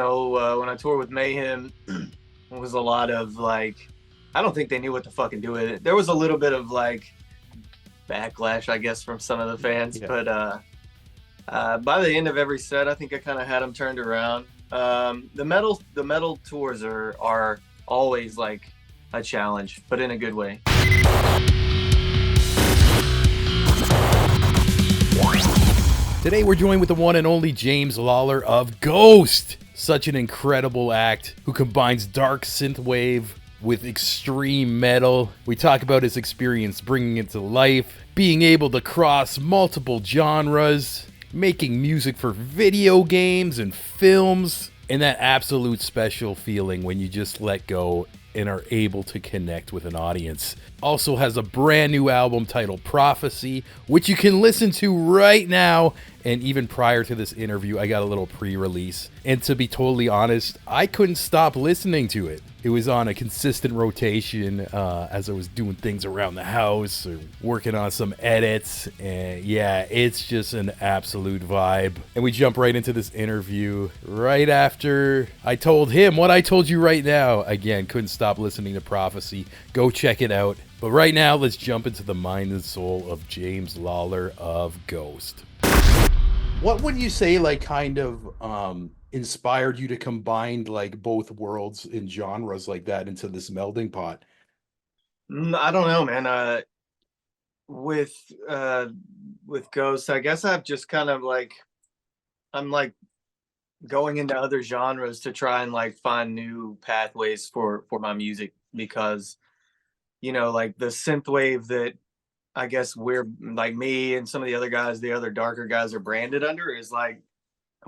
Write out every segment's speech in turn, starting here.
when I toured with Mayhem, it was a lot of like, I don't think they knew what to fucking do with it. There was a little bit of like backlash, I guess, from some of the fans, Yeah. but by the end of every set, I think I kind of had them turned around. The metal tours are always like a challenge, but in a good way. Today we're joined with the one and only James Lollar of GOST. Such an incredible act who combines dark synthwave with extreme metal. We talk about his experience bringing it to life, being able to cross multiple genres, making music for video games and films, and that absolute special feeling when you just let go and are able to connect with an audience. Also has a brand new album titled Prophecy, which you can listen to right now. And even prior to this interview, I got a little pre-release. And to be totally honest, I couldn't stop listening to it. It was on a consistent rotation as I was doing things around the house or working on some edits. And yeah, it's just an absolute vibe. And we jump right into this interview right after I told him what I told you right now. Again, couldn't stop listening to Prophecy. Go check it out. But right now, let's jump into the mind and soul of James Lollar of GOST. What would you say, like, kind of inspired you to combine like both worlds and genres like that into this melding pot? I don't know, man. With uh, with Ghost, I guess I've just kind of like I'm like going into other genres to try and like find new pathways for my music because like the synthwave that I guess we're like me and some of the other guys, the other darker guys are branded under is like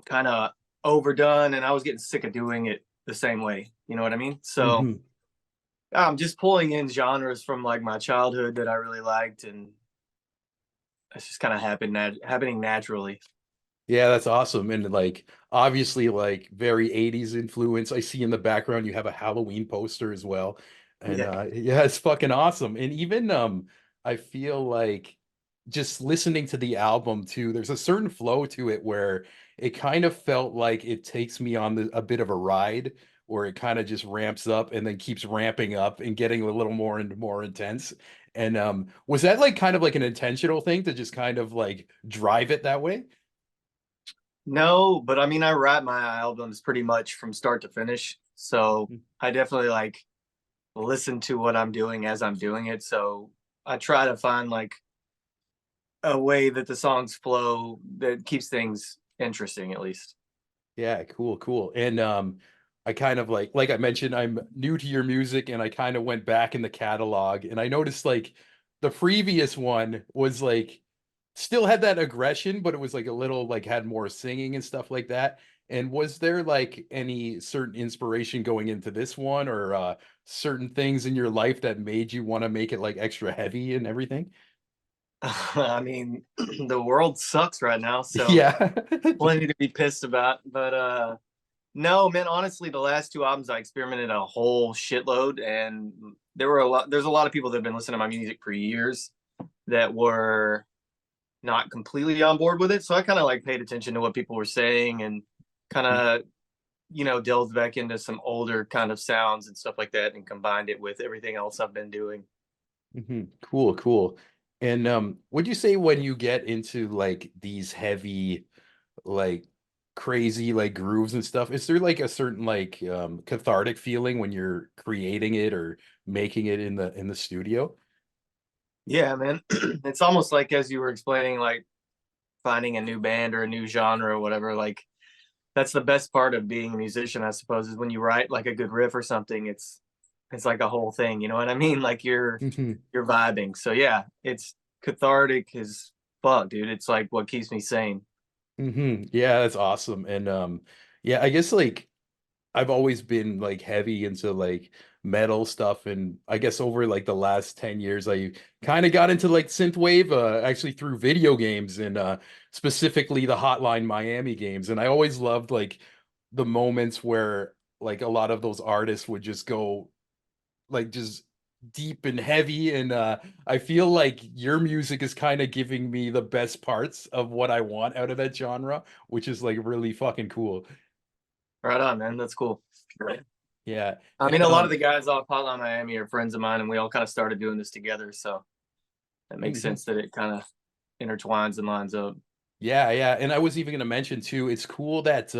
kind of overdone, and I was getting sick of doing it the same way. You know what I mean? So Hmm. I'm just pulling in genres from like my childhood that I really liked, and it's just kind of happening naturally. Yeah, that's awesome. And like obviously like very 80s influence. I see in the background you have a Halloween poster as well. And Yeah. yeah, it's fucking awesome. And even I feel like just listening to the album too, there's a certain flow to it where it kind of felt like it takes me on a bit of a ride where it kind of just ramps up and then keeps ramping up and getting a little more and more intense. And was that like kind of like an intentional thing to just kind of like drive it that way? No, but I mean, I write my albums pretty much from start to finish. So I definitely like listen to what I'm doing as I'm doing it. So I try to find like a way that the songs flow that keeps things interesting, at least. Yeah, cool, cool. And I kind of like I mentioned, I'm new to your music and I kind of went back in the catalog and I noticed like the previous one was like still had that aggression, but it was like a little like had more singing and stuff like that. And was there like any certain inspiration going into this one or certain things in your life that made you want to make it like extra heavy and everything? I mean, the world sucks right now, so Yeah. plenty to be pissed about. But no, man, honestly, the last two albums I experimented a whole shitload, and there's a lot of people that have been listening to my music for years that were not completely on board with it. So I kind of like paid attention to what people were saying and kind of delved back into some older kind of sounds and stuff like that and combined it with everything else I've been doing. Cool, cool. And would you say when you get into like these heavy, like crazy like grooves and stuff, is there like a certain like cathartic feeling when you're creating it or making it in the studio? Yeah, man. It's almost like as you were explaining, like finding a new band or a new genre or whatever, like that's the best part of being a musician, I suppose, is when you write like a good riff or something, it's like a whole thing, you know what I mean? Like Hmm. you're vibing. So yeah, it's cathartic as fuck, dude. It's like what keeps me sane. Yeah, that's awesome. And yeah, I guess like I've always been like heavy into like metal stuff, and I guess over like the last 10 years I kind of got into like synthwave actually through video games and specifically the Hotline Miami games. And I always loved like the moments where like a lot of those artists would just go like just deep and heavy, and I feel like your music is kind of giving me the best parts of what I want out of that genre, which is like really fucking cool. Right on, man. That's cool. Yeah. I mean, And a lot of the guys off Hotline Miami are friends of mine, and we all kind of started doing this together. So that makes mhm. sense that it kind of intertwines and lines up. Yeah, yeah. And I was even gonna mention too, it's cool that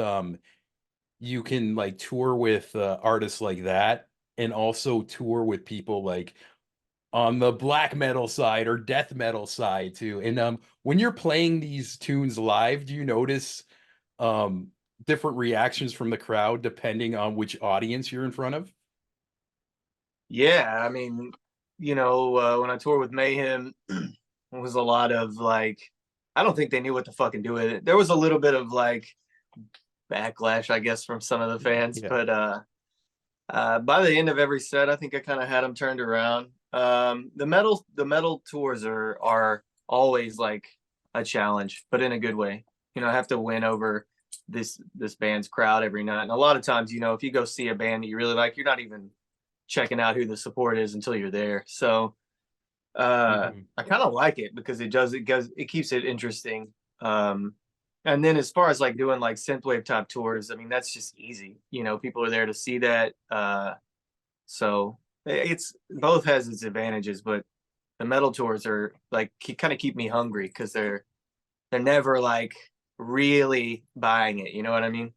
you can like tour with artists like that and also tour with people like on the black metal side or death metal side too. And when you're playing these tunes live, do you notice um different reactions from the crowd depending on which audience you're in front of? Yeah, I mean, when I toured with Mayhem, it was a lot of like, I don't think they knew what to fucking do with it. There was a little bit of like backlash, I guess, from some of the fans, Yeah. but by the end of every set, I think I kind of had them turned around. The metal tours are always like a challenge, but in a good way. I have to win over this band's crowd every night. And a lot of times, if you go see a band that you really like, you're not even checking out who the support is until you're there. So Mhm. I kind of like it because it keeps it interesting. And then as far as like doing like synthwave type tours, I mean that's just easy. People are there to see that. So it's both has its advantages, but the metal tours are like kind of keep me hungry because they're never like really buying it. You know what I mean?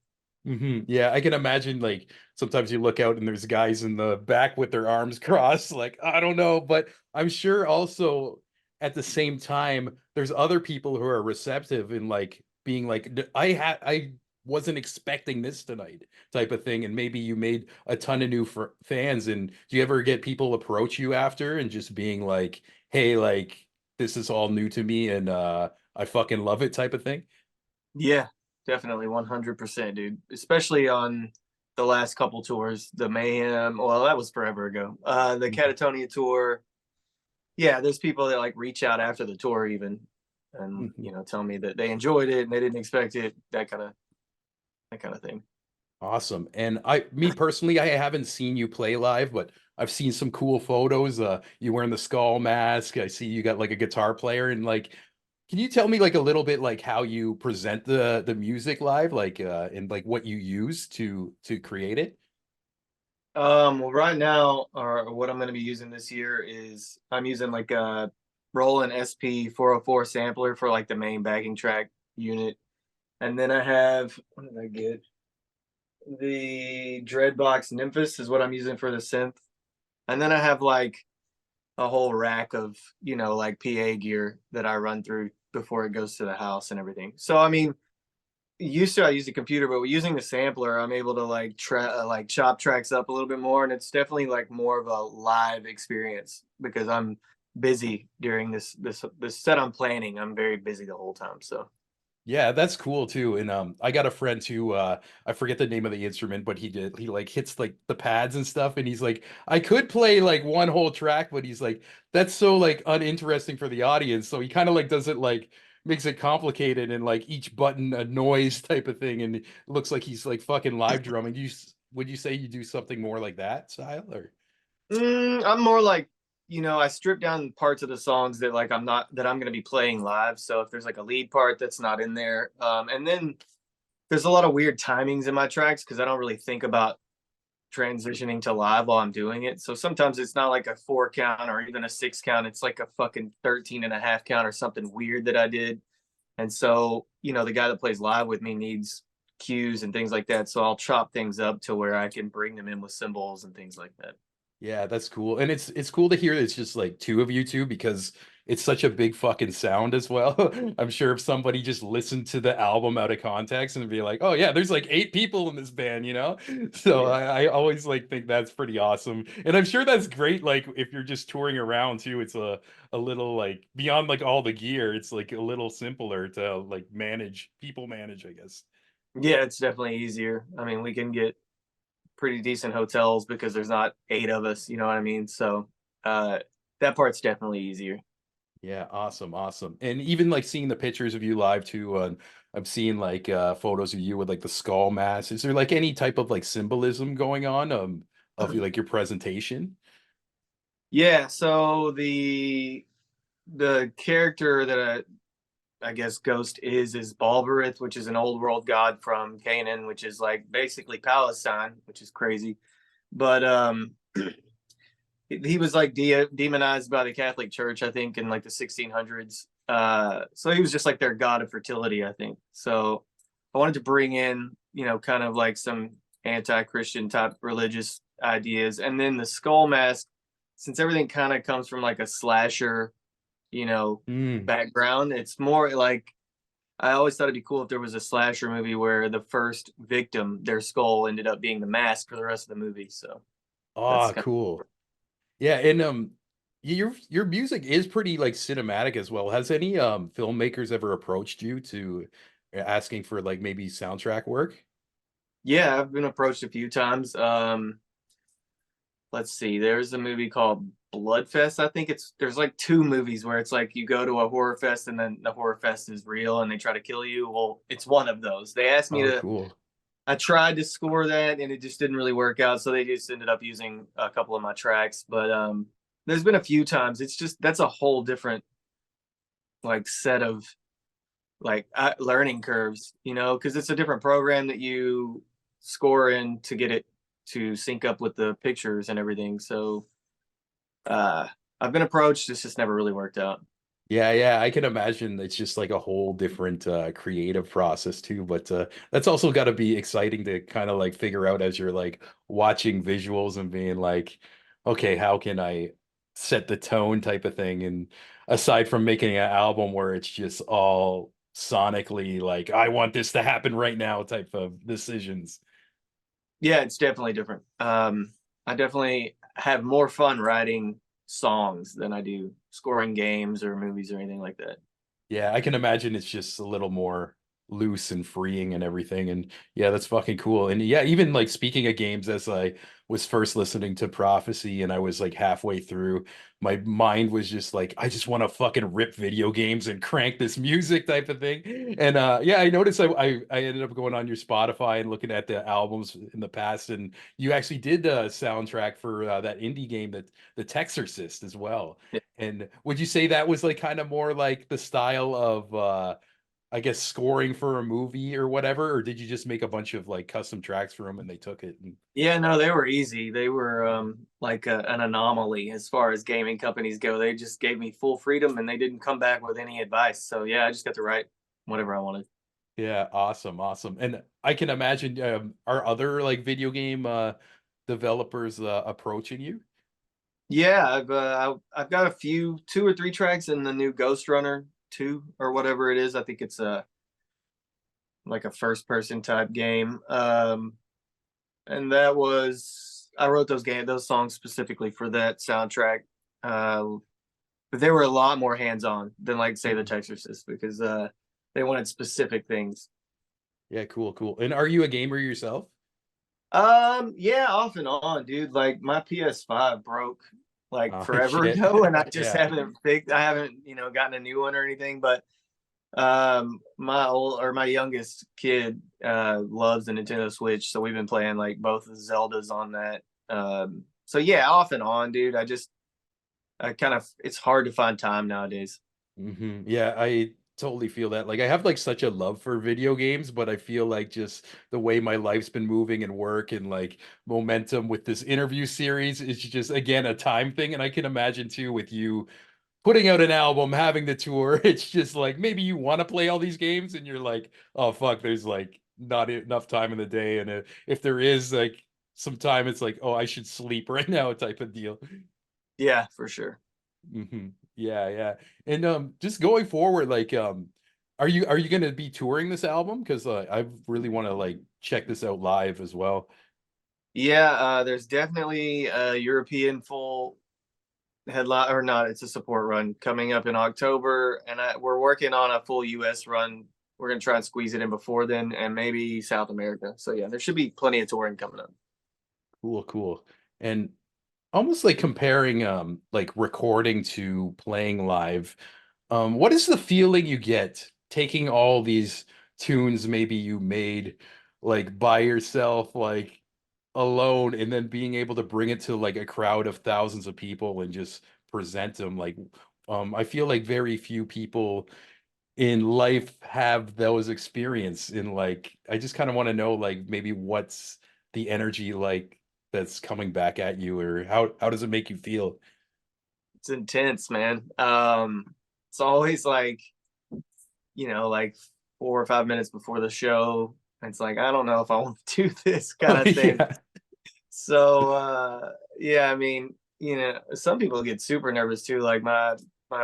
Yeah, I can imagine like sometimes you look out and there's guys in the back with their arms crossed, like, I don't know, but I'm sure also at the same time there's other people who are receptive and like being like I wasn't expecting this tonight type of thing, and maybe you made a ton of new fans. And do you ever get people approach you after and just being like, hey, like this is all new to me and I fucking love it type of thing? Yeah, definitely 100%, dude. Especially on the last couple tours, the Mayhem. Well, that was forever ago. The Catatonia tour. Yeah, there's people that like reach out after the tour even, and Mhm. tell me that they enjoyed it and they didn't expect it. That kind of thing. Awesome. And me personally, I haven't seen you play live, but I've seen some cool photos. You wearing the skull mask. I see you got like a guitar player, and like, can you tell me like a little bit like how you present the music live, like and like what you use to create it? Well, right now, or what I'm going to be using this year is I'm using like a Roland SP 404 sampler for like the main backing track unit, and then I have what did I get? The Dreadbox Nymphus is what I'm using for the synth. And then I have like a whole rack of, like PA gear that I run through before it goes to the house and everything. So I mean, used to I use a computer, but using the sampler, I'm able to like like chop tracks up a little bit more, and it's definitely like more of a live experience because I'm busy during this set I'm planning. I'm very busy the whole time. So Yeah, that's cool too. And I got a friend who I forget the name of the instrument, but he like hits like the pads and stuff, and he's like, I could play like one whole track, but he's like, that's so like uninteresting for the audience. So he kind of like does it like makes it complicated and like each button a noise type of thing, and it looks like he's like fucking live drumming. Would you say you do something more like that style or? I'm more like, I strip down parts of the songs that like I'm gonna be playing live. So if there's like a lead part that's not in there, and then there's a lot of weird timings in my tracks because I don't really think about transitioning to live while I'm doing it. So sometimes it's not like a 4 count or even a 6 count. It's like a fucking 13 and a half count or something weird that I did. And so, the guy that plays live with me needs cues and things like that. So I'll chop things up to where I can bring them in with cymbals and things like that. Yeah, that's cool. And it's cool to hear it's just like two of you two because it's such a big fucking sound as well. I'm sure if somebody just listened to the album out of context and be like, "Oh yeah, there's like 8 people in this band," you know? So Yeah. I always like think that's pretty awesome. And I'm sure that's great like if you're just touring around too, it's a little like beyond like all the gear, it's like a little simpler to like people manage, I guess. Yeah, it's definitely easier. I mean, we can get pretty decent hotels because there's not 8 of us, you know what I mean? So uh that part's definitely easier. Yeah, awesome, awesome. And even like seeing the pictures of you live too, I'm seeing like photos of you with like the skull mask. Is there like any type of like symbolism going on of like your presentation? Yeah, so the character that I guess Ghost is Balberith, which is an old world god from Canaan, which is like basically Palestine, which is crazy. But he was like demonized by the Catholic Church, I think, in like the 1600s. So he was just like their god of fertility, I think. So I wanted to bring in, kind of like some anti-Christian type religious ideas, and then the skull mask, since everything kind of comes from like a slasher, Mm. background. It's more like I always thought it'd be cool if there was a slasher movie where the first victim, their skull, ended up being the mask for the rest of the movie. So that's Oh, kind cool. Yeah, and your music is pretty like cinematic as well. Has any filmmakers ever approached you to asking for like maybe soundtrack work? yeah, I've been approached a few times. Let's see, there's a movie called Bloodfest. I think there's like two movies where it's like you go to a horror fest and then the horror fest is real and they try to kill you. Well, it's one of those. They asked me Oh, to cool. I tried to score that and it just didn't really work out. So they just ended up using a couple of my tracks. But there's been a few times. It's just that's a whole different like set of like learning curves, because it's a different program that you score in to get it to sync up with the pictures and everything. So uh I've been approached. It's just never really worked out. Yeah, yeah, I can imagine it's just like a whole different creative process too, but that's also got to be exciting to kind of like figure out as you're like watching visuals and being like, okay, how can I set the tone type of thing? And aside from making an album where it's just all sonically like, I want this to happen right now type of decisions. Yeah, it's definitely different. I definitely have more fun writing songs than I do scoring games or movies or anything like that. Yeah, I can imagine it's just a little more loose and freeing and everything. And yeah, that's fucking cool. And yeah, even like speaking of games, as I was first listening to Prophecy and I was like halfway through, my mind was just like, I just want to fucking rip video games and crank this music type of thing. And yeah, I noticed I ended up going on your Spotify and looking at the albums in the past, and you actually did a soundtrack for that indie game that the Textorcist as well. Yeah. And would you say that was like kind of more like the style of I guess scoring for a movie or whatever, or did you just make a bunch of like custom tracks for them and they took it and Yeah, no, they were easy. They were like an anomaly as far as gaming companies go. They just gave me full freedom and they didn't come back with any advice. So yeah, I just got to write whatever I wanted. yeah, awesome, awesome. And I can imagine are other like video game developers approaching you? Yeah, I've got a few, two or three tracks in the new Ghostrunner 2 or whatever it is. I think it's a like a first person type game. And that was I wrote those songs specifically for that soundtrack. Uh, but they were a lot more hands on than like say the Mhm. Textorcist because they wanted specific things. Yeah, cool, cool. And are you a gamer yourself? Yeah, off and on, dude. Like my PS5 broke like Oh forever shit. ago, and I just Yeah. haven't, gotten a new one or anything. But my youngest kid loves the Nintendo Switch, so we've been playing like both the Zeldas on that. So yeah, off and on, dude. I kind of it's hard to find time nowadays. Yeah, I totally feel that. Like I have like such a love for video games, but I feel like just the way my life's been moving and work and like momentum with this interview series is just again a time thing. And I can imagine too with you putting out an album, having the tour, it's just like maybe you want to play all these games and you're like, oh fuck, there's like not enough time in the day. And if there is like some time, it's like, oh, I should sleep right now type of deal. Yeah, for sure. Yeah, yeah. And just going forward, like are you gonna be touring this album? Because I really want to like check this out live as well. Yeah, there's definitely a European full headline or not. It's a support run coming up in October, and we're working on a full US run. We're gonna try and squeeze it in before then, and maybe South America. So yeah, there should be plenty of touring coming up. Cool, cool. And almost like comparing like recording to playing live. What is the feeling you get taking all these tunes maybe you made like by yourself, like alone, and then being able to bring it to like a crowd of thousands of people and just present them? Like, I feel like very few people in life have those experience in like I just kind of want to know like maybe what's the energy like that's coming back at you, or how does it make you feel? It's intense, man. It's always like, like 4 or 5 minutes before the show. It's like, I don't know if I want to do this kind Oh of thing. yeah. So yeah, I mean, some people get super nervous too. Like my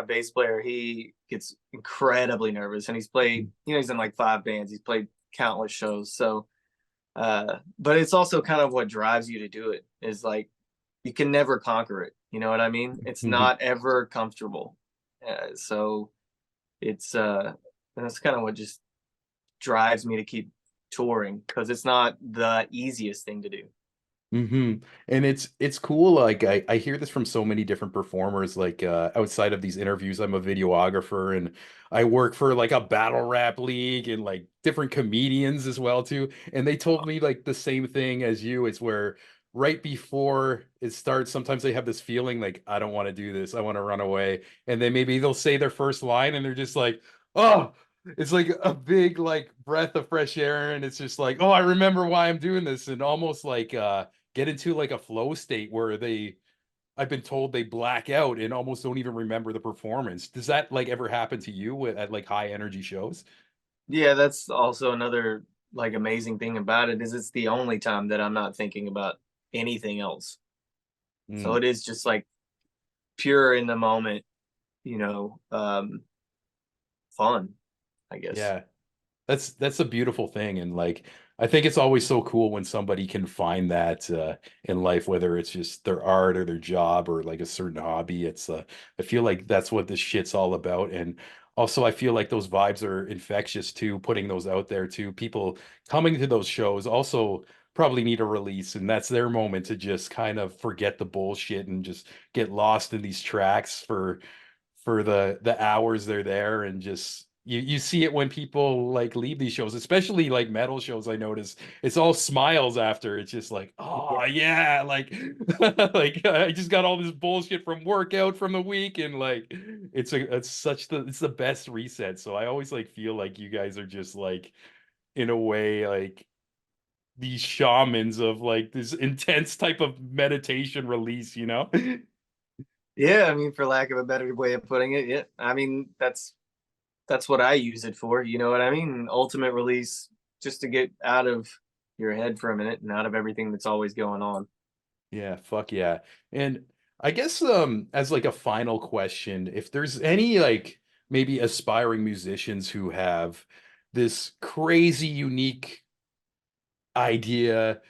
bass player, he gets incredibly nervous, and he's played, he's in like 5 bands. He's played countless shows. So but it's also kind of what drives you to do it, is like you can never conquer it. You know what I mean? It's Mhm. not ever comfortable. So it's that's kind of what just drives me to keep touring, because it's not the easiest thing to do. And it's cool. Like I hear this from so many different performers. Like outside of these interviews, I'm a videographer and I work for like a battle rap league and like different comedians as well too. And they told me like the same thing as you. It's where right before it starts, sometimes they have this feeling like I don't want to do this. I want to run away. And then maybe they'll say their first line and they're just like, oh, it's like a big like breath of fresh air. And it's just like, oh, I remember why I'm doing this. And almost like get into like a flow state where I've been told they black out and almost don't even remember the performance. Does that like ever happen to you at like high energy shows? Yeah, that's also another like amazing thing about it, is it's the only time that I'm not thinking about anything else. So Mm, it is just like pure in the moment, you know, um, fun, I guess. yeah. That's a beautiful thing. And like I think it's always so cool when somebody can find that in life, whether it's just their art or their job or like a certain hobby. It's I feel like that's what this shit's all about. And also I feel like those vibes are infectious too, putting those out there too. People coming to those shows also probably need a release, and that's their moment to just kind of forget the bullshit and just get lost in these tracks for the hours they're there. And just you see it when people like leave these shows, especially like metal shows. I notice it's all smiles after. It's just like, Yeah. oh yeah, like like I just got all this bullshit from workout from the week. And like it's the best reset. So I always like feel like you guys are just like in a way like these shamans of like this intense type of meditation release, you know? Yeah, I mean, for lack of a better way of putting it, yeah. I mean, that's what I use it for, you know what I mean? Ultimate release, just to get out of your head for a minute and out of everything that's always going on. Yeah, fuck yeah. And I guess as like a final question, if there's any like maybe aspiring musicians who have this crazy unique idea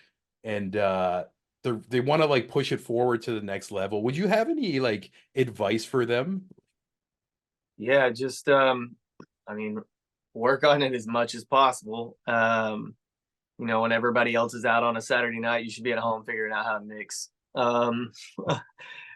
and they want to like push it forward to the next level, would you have any like advice for them? Yeah, just I mean, work on it as much as possible. When everybody else is out on a Saturday night, you should be at home figuring out how to mix.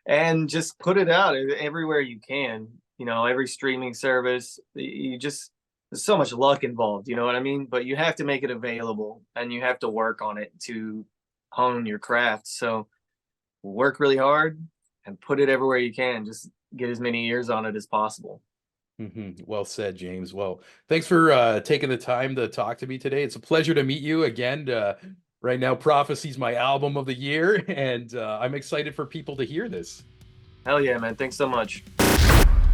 And just put it out everywhere you can. Every streaming service. You just There's so much luck involved. You know what I mean? But you have to make it available, and you have to work on it to hone your craft. So work really hard and put it everywhere you can. Just get as many ears on it as possible. Well said, James. Well, thanks for taking the time to talk to me today. It's a pleasure to meet you again. Right now, Prophecy's my album of the year, and I'm excited for people to hear this. Hell yeah, man. Thanks so much.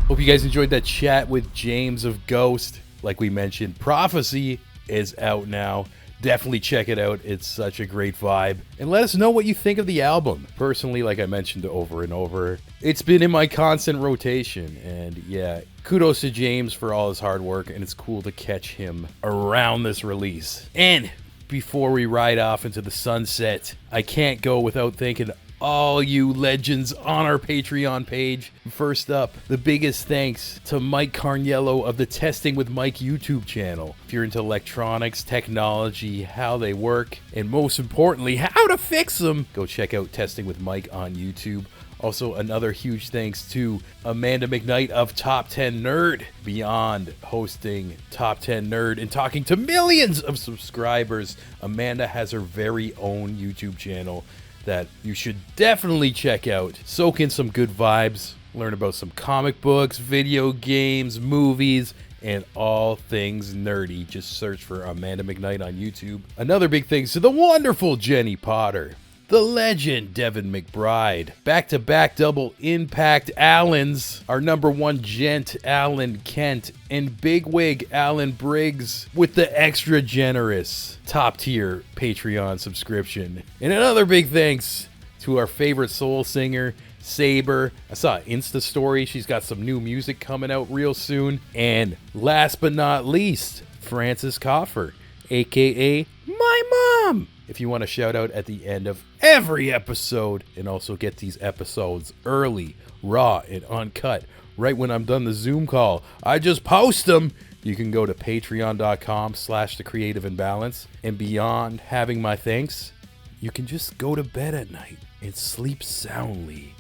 Hope you guys enjoyed that chat with James of Ghost. Like we mentioned, Prophecy is out now. Definitely check it out. It's such a great vibe. And let us know what you think of the album. Personally, like I mentioned over and over, it's been in my constant rotation. And yeah, kudos to James for all his hard work. And it's cool to catch him around this release. And before we ride off into the sunset, I can't go without thanking all you legends on our Patreon page. First up, the biggest thanks to Mike Carniello of the Testing with Mike YouTube channel. If you're into electronics, technology, how they work, and most importantly, how to fix them, go check out Testing with Mike on YouTube. Also, another huge thanks to Amanda McKnight of Top 10 Nerd, beyond hosting Top 10 Nerd and talking to millions of subscribers. Amanda has her very own YouTube channel that you should definitely check out. Soak in some good vibes, learn about some comic books, video games, movies, and all things nerdy. Just search for Amanda McKnight on YouTube. Another big thanks to the wonderful Jenny Potter, the legend Devin McBride, back-to-back double impact Allens, our number one gent Alan Kent, and bigwig Alan Briggs with the extra generous top tier Patreon subscription. And another big thanks to our favorite soul singer, Saber. I saw an Insta story. She's got some new music coming out real soon. And last but not least, Francis Coffer, aka my mom. If you want a shout out at the end of every episode and also get these episodes early, raw, and uncut right when I'm done the Zoom call, I just post them. You can go to patreon.com/thecreativeimbalance. And beyond having my thanks, you can just go to bed at night and sleep soundly,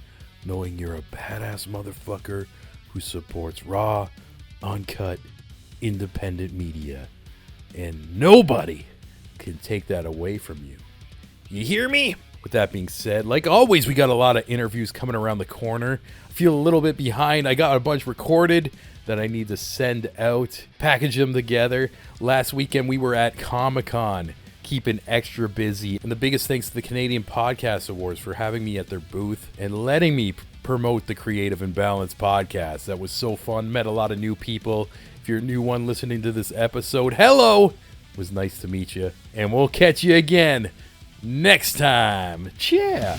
knowing you're a badass motherfucker who supports raw, uncut, independent media. And nobody can take that away from you. You hear me? With that being said, like always, we got a lot of interviews coming around the corner. I feel a little bit behind. I got a bunch recorded that I need to send out, package them together. Last weekend, we were at Comic-Con, keeping extra busy. And the biggest thanks to the Canadian Podcast Awards for having me at their booth and letting me promote the Creative Imbalance podcast. That was so fun. Met a lot of new people. If you're a new one listening to this episode, hello! It was nice to meet you. And we'll catch you again next time. Cheer!